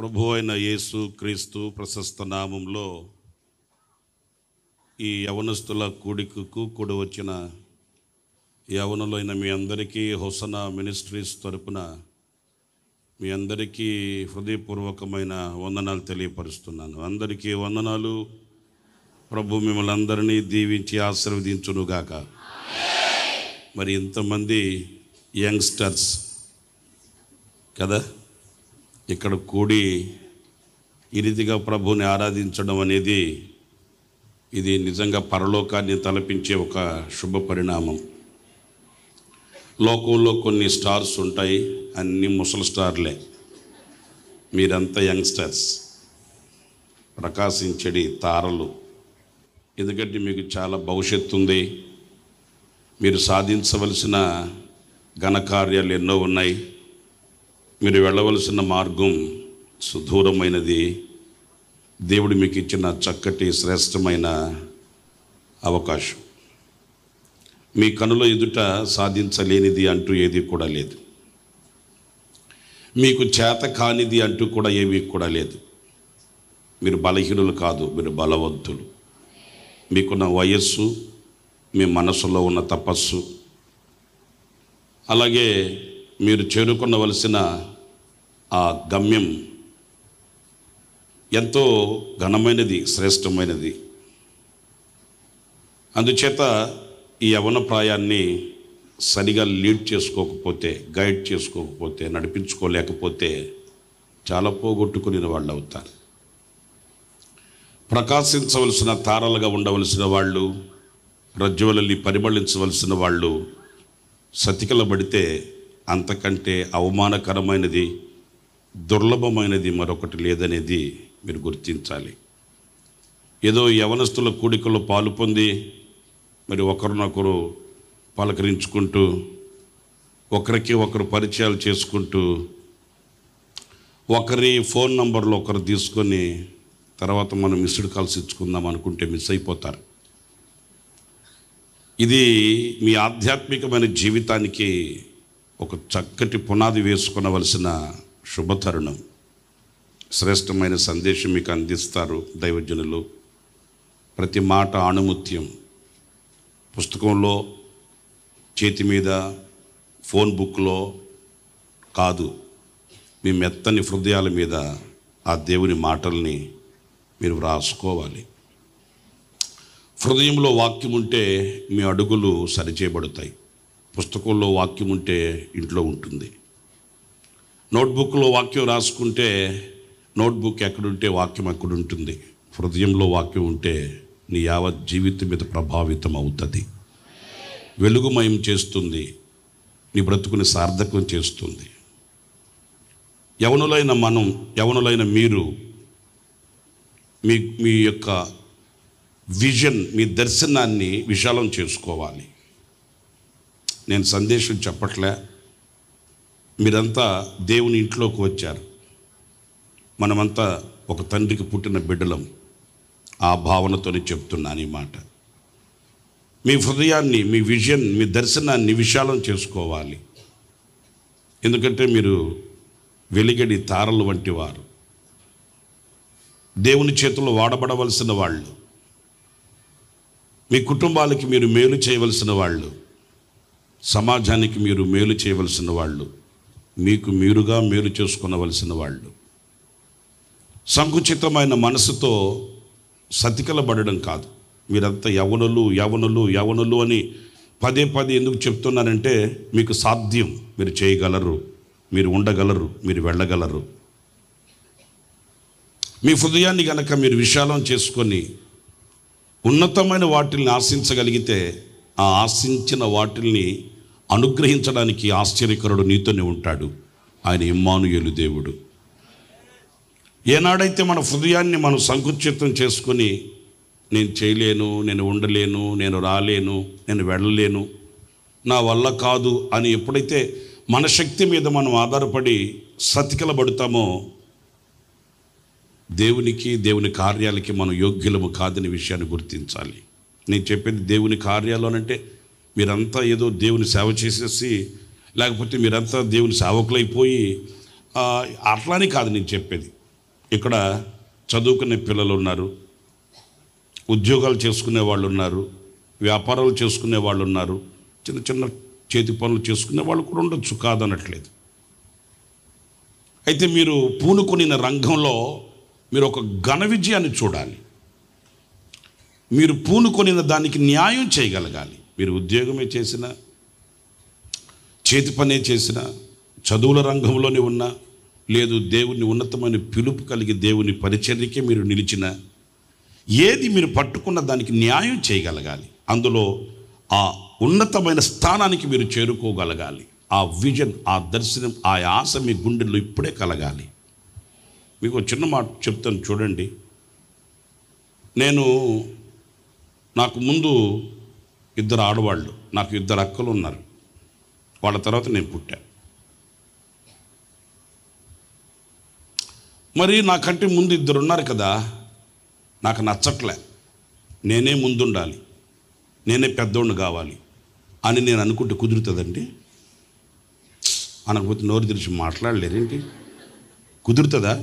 ప్రభు అయిన యేసు క్రీస్తు ప్రశస్త నామంలో ఈ యవనస్తుల కూడికకు కూడి వచ్చిన యవనులైన మీ అందరికీ హోసనా మినిస్ట్రీస్ తరపున మీ అందరికీ హృదయపూర్వకమైన వందనాలు తెలియపరుస్తున్నాను. అందరికీ వందనాలు. ప్రభు మిమ్మల్ని అందరినీ దీవించి ఆశీర్వదించునుగాక. మరి ఇంతమంది యంగ్స్టర్స్ కదా ఇక్కడ కూడి ఈ రీతిగా ప్రభుని ఆరాధించడం అనేది ఇది నిజంగా పరలోకాన్ని తలపించే ఒక శుభ పరిణామం. లోకంలో కొన్ని స్టార్స్ ఉంటాయి, అన్ని ముసలి స్టార్లే. మీరంతా యంగ్స్టర్స్, ప్రకాశించడి తారలు. ఎందుకంటే మీకు చాలా భవిష్యత్తు ఉంది. మీరు సాధించవలసిన ఘనకార్యాలు ఎన్నో ఉన్నాయి. మీరు వెళ్ళవలసిన మార్గం సుదూరమైనది. దేవుడు మీకు ఇచ్చిన చక్కటి శ్రేష్టమైన అవకాశం. మీ కనుల ఎదుట సాధించలేనిది అంటూ ఏది కూడా లేదు. మీకు చేత కానిది అంటూ కూడా ఏమీ కూడా లేదు. మీరు బలహీనులు కాదు, మీరు బలవంతులు. మీకున్న వయస్సు, మీ మనసులో ఉన్న తపస్సు, అలాగే మీరు చేరుకొనవలసిన ఆ గమ్యం ఎంతో ఘనమైనది, శ్రేష్టమైనది. అందుచేత ఈ యవ్వన ప్రాయాన్ని సరిగా లీడ్ చేసుకోకపోతే, గైడ్ చేసుకోకపోతే, నడిపించుకోలేకపోతే చాలా పోగొట్టుకునే వాళ్ళు అవుతారు. ప్రకాశించవలసిన తారలుగా ఉండవలసిన వాళ్ళు, రజ్జువలల్లి పరిమళించవలసిన వాళ్ళు సతికిలబడితే అంతకంటే అవమానకరమైనది, దుర్లభమైనది మరొకటి లేదనేది మీరు గుర్తించాలి. ఏదో యవనస్తుల కూడికల్లో పాలు పొంది మరి ఒకరినొకరు పలకరించుకుంటూ, ఒకరికి ఒకరు పరిచయాలు చేసుకుంటూ, ఒకరి ఫోన్ నంబర్లు ఒకరు తీసుకొని తర్వాత మనం మిస్డ్ కాల్స్ ఇచ్చుకుందాం అనుకుంటే మిస్ అయిపోతారు. ఇది మీ ఆధ్యాత్మికమైన జీవితానికి ఒక చక్కటి పునాది వేసుకొనవలసిన శుభతరుణం. శ్రేష్టమైన సందేశం మీకు అందిస్తారు దైవజనులు. ప్రతి మాట ఆణిముత్యం. పుస్తకంలో, చేతి మీద, ఫోన్ బుక్లో కాదు, మీ మెత్తని హృదయాల మీద ఆ దేవుని మాటల్ని మీరు వ్రాసుకోవాలి. హృదయంలో వాక్యం ఉంటే మీ అడుగులు సరిచేయబడతాయి. పుస్తకంలో వాక్యం ఉంటే ఇంట్లో ఉంటుంది. నోట్బుక్లో వాక్యం రాసుకుంటే నోట్బుక్ ఎక్కడుంటే వాక్యం ఎక్కడుంటుంది. హృదయంలో వాక్యం ఉంటే నీ యావత్ జీవితం మీద ప్రభావితం అవుతుంది, వెలుగుమయం చేస్తుంది, నీ బ్రతుకుని సార్థకం చేస్తుంది. యవనులైన మనం, యవనులైన మీరు మీ యొక్క విజన్, మీ దర్శనాన్ని విశాలం చేసుకోవాలి. నేను సందేశం చెప్పట్లే, మీరంతా దేవుని ఇంట్లోకి వచ్చారు. మనమంతా ఒక తండ్రికి పుట్టిన బిడ్డలం. ఆ భావనతోనే చెప్తున్నాను ఈ మాట. మీ హృదయాన్ని, మీ విజన్, మీ దర్శనాన్ని విశాలం చేసుకోవాలి. ఎందుకంటే మీరు వెలిగడి తారలు వంటి వారు, దేవుని చేతుల్లో వాడబడవలసిన వాళ్ళు, మీ కుటుంబాలకి మీరు మేలు చేయవలసిన వాళ్ళు, సమాజానికి మీరు మేలు చేయవలసిన వాళ్ళు, మీకు మీరుగా మేలు చేసుకునవలసిన వాళ్ళు. సంకుచితమైన మనసుతో సతికిలబడడం కాదు. మీరంతా యవనులు యవనులు యవనులు అని పదే పదే ఎందుకు చెప్తున్నానంటే మీకు సాధ్యం, మీరు చేయగలరు, మీరు ఉండగలరు, మీరు వెళ్ళగలరు. మీ హృదయాన్ని కనుక మీరు విశాలం చేసుకొని ఉన్నతమైన వాటిల్ని ఆశించగలిగితే, ఆ ఆశించిన వాటిల్ని అనుగ్రహించడానికి ఆశ్చర్యకరుడు నీతోనే ఉంటాడు. ఆయన ఇమ్మానుయేలు దేవుడు. ఏనాడైతే మన హృదయాన్ని మనం సంకుచితం చేసుకొని, నేను చేయలేను, నేను ఉండలేను, నేను రాలేను, నేను వెళ్ళలేను, నా వల్ల కాదు అని ఎప్పుడైతే మన శక్తి మీద మనం ఆధారపడి సతికిలబడతామో, దేవునికి, దేవుని కార్యాలకి మనం యోగ్యులము కాదని విషయాన్ని గుర్తించాలి. నేను చెప్పేది దేవుని కార్యాలు అనంటే మీరంతా ఏదో దేవుని సేవ చేసేసి, లేకపోతే మీరంతా దేవుని సేవకులైపోయి అట్లానే కాదు నేను చెప్పేది. ఇక్కడ చదువుకునే పిల్లలు ఉన్నారు, ఉద్యోగాలు చేసుకునే వాళ్ళు ఉన్నారు, వ్యాపారాలు చేసుకునే వాళ్ళు ఉన్నారు, చిన్న చిన్న చేతి పనులు చేసుకునే వాళ్ళు కూడా ఉండొచ్చు, కాదనట్లేదు. అయితే మీరు పూనుకొనిన రంగంలో మీరు ఒక ఘన విజయాన్ని చూడాలి. మీరు పూనుకొనిన దానికి న్యాయం చేయగలగాలి. మీరు ఉద్యోగమే చేసినా, చేతి పనే చేసినా, చదువుల రంగంలోనే ఉన్నా, లేదు దేవుని ఉన్నతమైన పిలుపు కలిగి దేవుని పరిచర్యకే మీరు నిలిచిన, ఏది మీరు పట్టుకున్న దానికి న్యాయం చేయగలగాలి. అందులో ఆ ఉన్నతమైన స్థానానికి మీరు చేరుకోగలగాలి. ఆ విజన్, ఆ దర్శనం, ఆ ఆశ మీ గుండెల్లో ఇప్పుడే కలగాలి. మీకు చిన్న మాట చెప్తాను చూడండి. నాకు ముందు 2 ఆడవాళ్ళు, నాకు 2 అక్కలు ఉన్నారు. వాళ్ళ తర్వాత నేను పుట్టా. మరి నాకంటే ముందు 2 ఉన్నారు కదా, నాకు నచ్చట్లే. నేనే ముందుండాలి, నేనే పెద్దోడిని కావాలి అని నేను అనుకుంటే కుదురుతుందండి? అనకపోతే నోరు తెరిచి మాట్లాడలేరేంటి? కుదురుతుందా?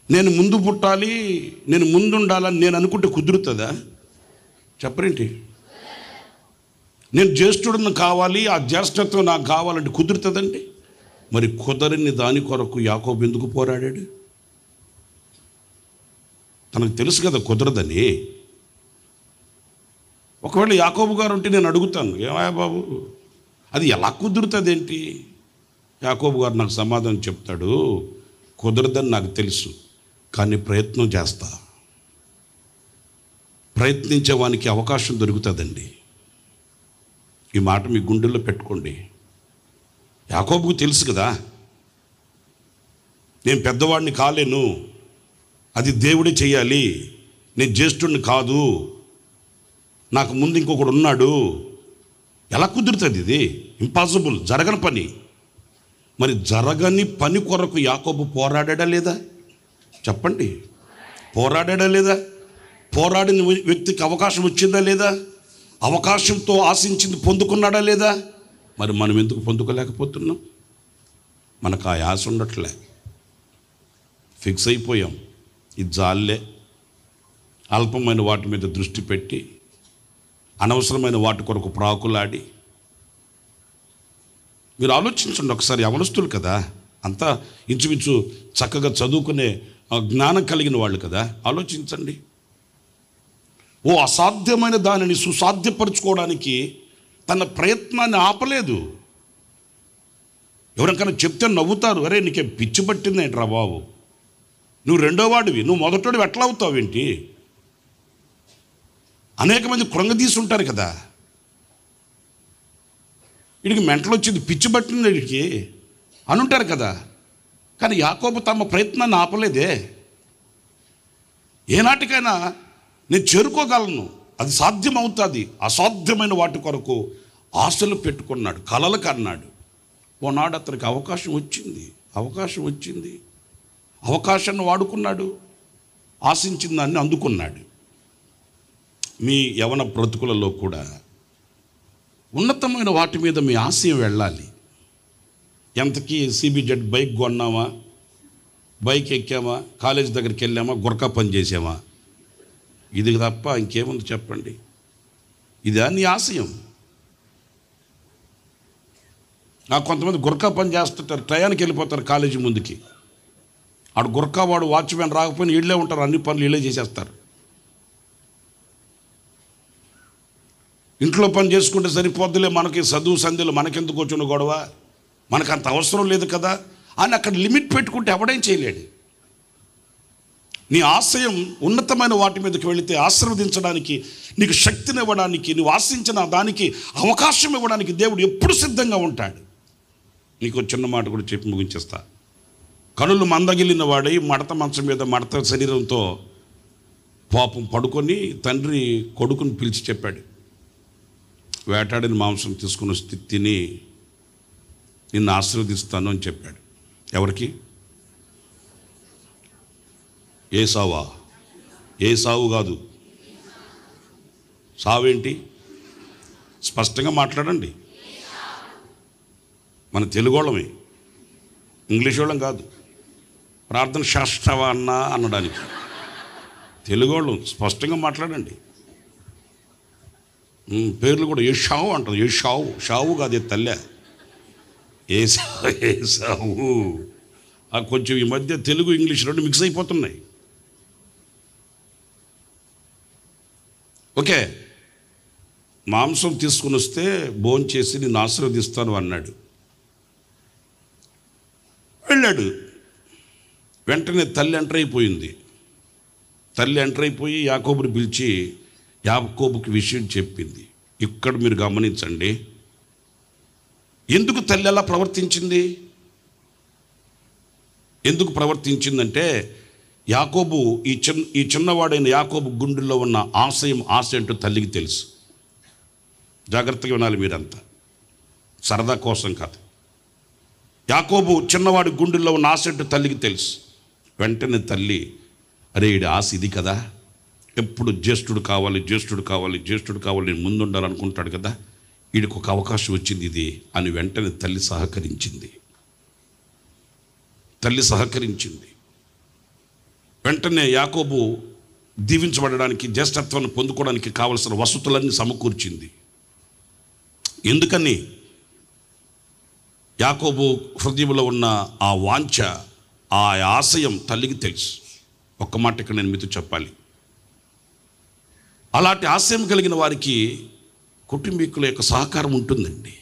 నేను ముందు పుట్టాలి, నేను ముందుండాలని నేను అనుకుంటే కుదురుతుందా? చెప్పరేంటి? నేను జ్యేష్ఠుడిని కావాలి, ఆ జ్యేష్ఠత్వం నాకు కావాలంటే కుదురుతుందండి? మరి కుదరని దాని కొరకు యాకోబు ఎందుకు పోరాడాడు? తనకు తెలుసు కదా కుదరదని. ఒకవేళ యాకోబు గారు ఉంటే నేను అడుగుతాను, ఏమయ్యా బాబు అది ఎలా కుదురుతుంది ఏంటి? యాకోబు గారు నాకు సమాధానం చెప్తాడు, కుదరదని నాకు తెలుసు, కానీ ప్రయత్నం చేస్తా. ప్రయత్నించే వానికి అవకాశం దొరుకుతుందండి. ఈ మాట మీ గుండెల్లో పెట్టుకోండి. యాకోబుకు తెలుసు కదా, నేను పెద్దవాడిని కాలేను, అది దేవుడే చెయ్యాలి, నేను జ్యేష్ఠుడిని కాదు, నాకు ముందు ఇంకొకడు ఉన్నాడు, ఎలా కుదురుతుంది? ఇది ఇంపాసిబుల్, జరగని పని. మరి జరగని పని కొరకు యాకోబు పోరాడా లేదా? చెప్పండి, పోరాడా లేదా? పోరాడిన వ్యక్తికి అవకాశం వచ్చిందా లేదా? అవకాశంతో ఆశించింది పొందుకున్నాడా లేదా? మరి మనం ఎందుకు పొందుకోలేకపోతున్నాం? మనకు ఆ ఆశ ఉండట్లే, ఫిక్స్ అయిపోయాం. ఇది జాలే, అల్పమైన వాటి మీద దృష్టి పెట్టి అనవసరమైన వాటి కొరకు ప్రాకులాడి. మీరు ఆలోచించండి ఒకసారి, యవనస్తులు కదా, అంతా ఇంచుమించు చక్కగా చదువుకునే జ్ఞానం కలిగిన వాళ్ళు కదా, ఆలోచించండి. ఓ అసాధ్యమైన దానిని సుసాధ్యపరచుకోవడానికి తన ప్రయత్నాన్ని ఆపలేదు. ఎవరికైనా చెప్తే నవ్వుతారు, అరే నీకేం పిచ్చి పట్టిందేంట్రా బాబు, నువ్వు 2వ వాడివి, నువ్వు మొదటోడివి ఎట్లా అవుతావేంటి? అనేక మంది కృంగదీసుంటారు కదా, వీడికి మెంటలు వచ్చింది, పిచ్చి పట్టింది వీడికి అని ఉంటారు కదా. కానీ యాకోబు తమ ప్రయత్నాన్ని ఆపలేదే. ఏనాటికైనా నేను చేరుకోగలను, అది సాధ్యమవుతుంది, అసాధ్యమైన వాటి కొరకు ఆశలు పెట్టుకున్నాడు, కలలు కన్నాడు. ఓనాడు అతనికి అవకాశం వచ్చింది, అవకాశాన్ని వాడుకున్నాడు, ఆశించిన దాన్ని అందుకున్నాడు. మీ యవన బ్రతుకులలో కూడా ఉన్నతమైన వాటి మీద మీ ఆశయం వెళ్ళాలి. ఎంతకీ CBZ బైక్ కొన్నామా, బైక్ ఎక్కామా, కాలేజ్ దగ్గరికి వెళ్ళామా, గురకా పని చేసామా, ఇది తప్ప ఇంకేముంది చెప్పండి? ఇదే నీ ఆశయం? నాకు కొంతమంది గురకా పని చేస్తుంటారు, టయానికి వెళ్ళిపోతారు కాలేజీ ముందుకి. ఆడు గురకా వాడు వాచ్మెన్ రాకపోయినా వీళ్ళే ఉంటారు, అన్ని పనులు వీళ్ళే చేసేస్తారు. ఇంట్లో పని చేసుకుంటే సరిపోద్దులే, మనకి చదువు సంధ్యలు మనకెందుకు వచ్చిన గొడవ, మనకు అంత అవసరం లేదు కదా అని అక్కడ లిమిట్ పెట్టుకుంటే ఎవడేం చేయలేడు. నీ ఆశయం ఉన్నతమైన వాటి మీదకి వెళితే ఆశీర్వదించడానికి, నీకు శక్తిని ఇవ్వడానికి, నువ్వు ఆశించిన దానికి అవకాశం ఇవ్వడానికి దేవుడు ఎప్పుడు సిద్ధంగా ఉంటాడు. నీకు చిన్న మాట కూడా చెప్పి ముగించేస్తా. కనులు మందగిలిన వాడై మడత మంచం మీద మడత శరీరంతో పాపం పడుకొని తండ్రి కొడుకుని పిలిచి చెప్పాడు, వేటాడిన మాంసం తీసుకుని వస్తే తిని నిన్ను ఆశీర్వదిస్తాను అని చెప్పాడు. ఎవరికి? ఏసావా? ఏసావు కాదు. సావేంటి? స్పష్టంగా మాట్లాడండి. మన తెలుగు వాళ్ళమే, ఇంగ్లీష్ వాళ్ళం కాదు. ప్రార్థన శాస్త్రవా అన్నా అనడానికి. తెలుగు వాళ్ళు స్పష్టంగా మాట్లాడండి. పేర్లు కూడా ఏ షావు అంటారు. ఏ షావు కాదు, తల్లె ఏసావు. కొంచెం ఈ మధ్య తెలుగు ఇంగ్లీష్ రెండు మిక్స్ అయిపోతున్నాయి. ఓకే, మాంసం తీసుకుని వస్తే భోంచేసి నేను ఆశీర్వదిస్తాను అన్నాడు. వెళ్ళాడు. వెంటనే తల్లి ఎంటర్ అయిపోయింది. తల్లి ఎంటర్ అయిపోయి యాకోబుని పిలిచి యాకోబుకి విషయం చెప్పింది. ఇక్కడ మీరు గమనించండి, ఎందుకు తల్లి అలా ప్రవర్తించింది? ఎందుకు ప్రవర్తించిందంటే యాకోబు ఈ చిన్నవాడైన యాకోబు గుండెల్లో ఉన్న ఆశ ఏంటో తల్లికి తెలుసు. జాగ్రత్తగా వినాలి మీరంతా, సరదా కోసం కాదు. యాకోబు చిన్నవాడి గుండెల్లో ఉన్న ఆశ ఏంటో తల్లికి తెలుసు. వెంటనే తల్లి, అరే ఈడి ఆశ ఇది కదా, ఎప్పుడు జ్యేష్ఠుడు కావాలి నేను ముందుండాలనుకుంటాడు కదా, వీడికి ఒక అవకాశం వచ్చింది ఇది అని వెంటనే తల్లి సహకరించింది. వెంటనే యాకోబు దీవించబడడానికి, జ్యేష్ఠత్వాన్ని పొందుకోవడానికి కావలసిన వసతులన్నీ సమకూర్చింది. ఎందుకని? యాకోబు హృదయంలో ఉన్న ఆ వాంఛ, ఆ ఆశయం తల్లికి తెలుసు. ఒక్క మాట ఇక్కడ నేను మీతో చెప్పాలి. అలాంటి ఆశయం కలిగిన వారికి కుటుంబీకుల యొక్క సహకారం ఉంటుందండి,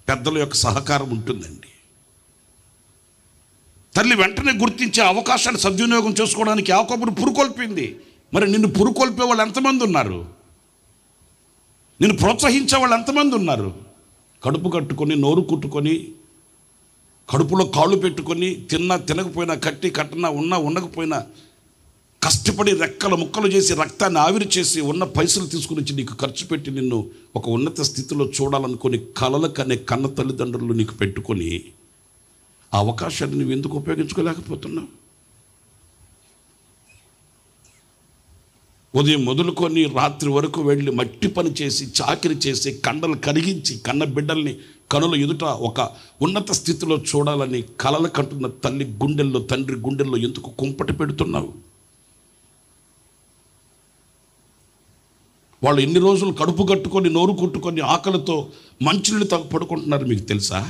పెద్దల యొక్క సహకారం ఉంటుందండి. తల్లి వెంటనే గుర్తించే అవకాశాన్ని సద్వినియోగం చేసుకోవడానికి యాకోబును పురుకొల్పింది. మరి నిన్ను పురుకొల్పే వాళ్ళు ఎంతమంది ఉన్నారు? నిన్ను ప్రోత్సహించే వాళ్ళు ఎంతమంది ఉన్నారు? కడుపు కట్టుకొని, నోరు కుట్టుకొని, కడుపులో కాళ్ళు పెట్టుకొని, తినకపోయినా, కట్టనా ఉండకపోయినా కష్టపడి రెక్కల ముక్కలు చేసి, రక్తాన్ని ఆవిరి చేసి, ఉన్న పైసలు తీసుకుని వచ్చి నీకు ఖర్చు పెట్టి నిన్ను ఒక ఉన్నత స్థితిలో చూడాలనుకొని కలలు కనే కన్న తల్లిదండ్రులు నీకు పెట్టుకొని ఆ అవకాశాన్ని నువ్వు ఎందుకు ఉపయోగించుకోలేకపోతున్నావు? ఉదయం మొదలుకొని రాత్రి వరకు వెళ్ళి మట్టి పని చేసి, చాకిరి చేసి, కండలు కరిగించి, కన్న బిడ్డల్ని కనుల ఎదుట ఒక ఉన్నత స్థితిలో చూడాలని కలలు కంటున్న తల్లి గుండెల్లో, తండ్రి గుండెల్లో ఎందుకు కుంపటి పెడుతున్నావు? వాళ్ళు ఎన్ని రోజులు కడుపు కట్టుకొని, నోరు కుట్టుకొని, ఆకలితో మంచినీళ్ళు పడుకుంటున్నారు మీకు తెలుసా?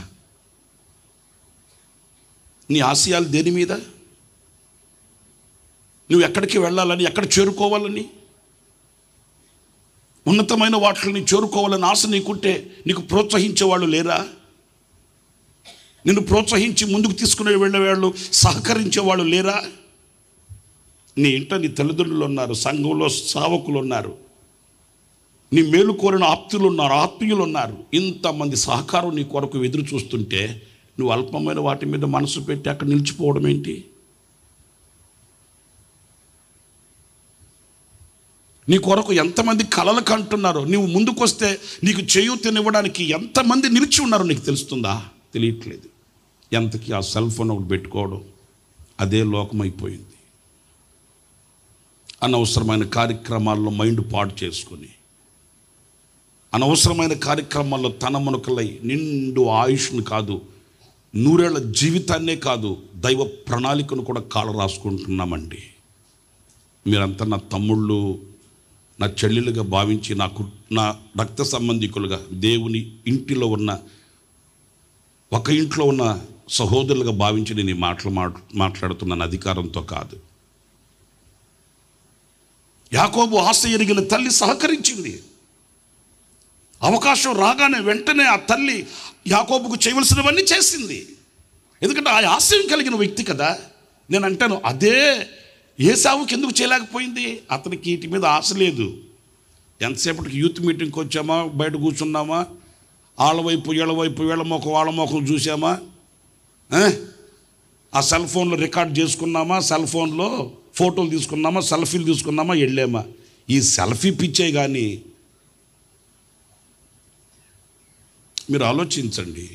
నీ ఆశయాలు దేని మీద? నువ్వు ఎక్కడికి వెళ్ళాలని, ఎక్కడ చేరుకోవాలని, ఉన్నతమైన వాటిని చేరుకోవాలని ఆశ నీకుంటే నీకు ప్రోత్సహించే వాళ్ళు లేరా? నిన్ను ప్రోత్సహించి ముందుకు తీసుకునే వెళ్ళేవాళ్ళు, సహకరించే వాళ్ళు లేరా? నీ ఇంట నీ తల్లిదండ్రులు ఉన్నారు, సంఘంలో సేవకులు ఉన్నారు, నీ మేలు కోరిన ఆత్మీయులు ఉన్నారు. ఇంతమంది సహకారం నీ కొరకు ఎదురు చూస్తుంటే నువ్వు అల్పమైన వాటి మీద మనసు పెట్టి అక్కడ నిలిచిపోవడం ఏంటి? నీ కొరకు ఎంతమంది కలలు కంటున్నారో, నువ్వు ముందుకొస్తే నీకు చేయూతనివ్వడానికి ఎంతమంది నిలిచి ఉన్నారో నీకు తెలుస్తుందా? తెలియట్లేదు. ఎంతకి ఆ సెల్ ఫోన్ ఒకటి పెట్టుకోవడం అదే లోకమైపోయింది. అనవసరమైన కార్యక్రమాల్లో మైండ్ పాడు చేసుకొని, అనవసరమైన కార్యక్రమాల్లో తన మునకలై నిండు ఆయుష్ను కాదు, నూరేళ్ల జీవితాన్నే కాదు, దైవ ప్రణాళికను కూడా కాళ్ళ రాసుకుంటున్నామండి. మీరంతా నా తమ్ముళ్ళు, నా చెల్లెలుగా భావించి, నా రక్త సంబంధికులుగా, దేవుని ఇంటిలో ఉన్న, ఒక ఇంట్లో ఉన్న సహోదరులుగా భావించి నేను ఈ మాట్లాడుతున్నాను, అధికారంతో కాదు. యాకోబు ఆశ ఎరిగిన తల్లి సహకరించింది. అవకాశం రాగానే వెంటనే ఆ తల్లి యాకోబుకు చేయవలసినవన్నీ చేసింది. ఎందుకంటే ఆ ఆశయం కలిగిన వ్యక్తి కదా. నేను అంటాను, అదే ఏసావుకి ఎందుకు చేయలేకపోయింది? అతనికి వీటి మీద ఆశ లేదు. ఎంతసేపటికి యూత్ మీటింగ్కి వచ్చామా, బయట కూర్చున్నామా, ఆళ్ళవైపు వీళ్ళ మొఖం చూసామా, ఆ సెల్ ఫోన్లో రికార్డ్ చేసుకున్నామా, సెల్ ఫోన్లో ఫోటోలు తీసుకున్నామా, సెల్ఫీలు తీసుకున్నామా, వెళ్ళామా? ఈ సెల్ఫీ పిచ్చే. కానీ మీరు ఆలోచించండి,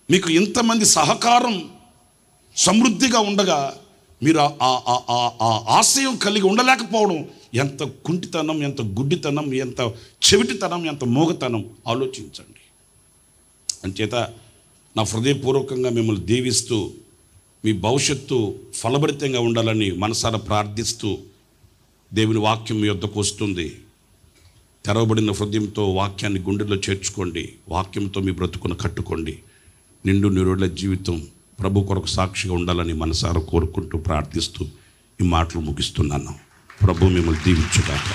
మీకు ఇంతమంది సహకారం సమృద్ధిగా ఉండగా మీరు ఆ ఆశయం కలిగి ఉండలేకపోవడం ఎంత కుంటితనం, ఎంత గుడ్డితనం, ఎంత చెవిటితనం, ఎంత మోగతనం ఆలోచించండి. అంచేత నా హృదయపూర్వకంగా మిమ్మల్ని దీవిస్తూ మీ భవిష్యత్తు ఫలభరితంగా ఉండాలని మనసారా ప్రార్థిస్తూ దేవుని వాక్యం మీ యొద్దకు వస్తుంది. తెరవబడిన హృదయంతో వాక్యాన్ని గుండెల్లో చేర్చుకోండి. వాక్యంతో మీ బ్రతుకును కట్టుకోండి. నిండు నిరుళ్ళ జీవితం ప్రభు కొరకు సాక్షిగా ఉండాలని మనసారా కోరుకుంటూ ప్రార్థిస్తూ ఈ మాటలు ముగిస్తున్నాను. ప్రభు మిమ్మల్ని దీవించుగాక.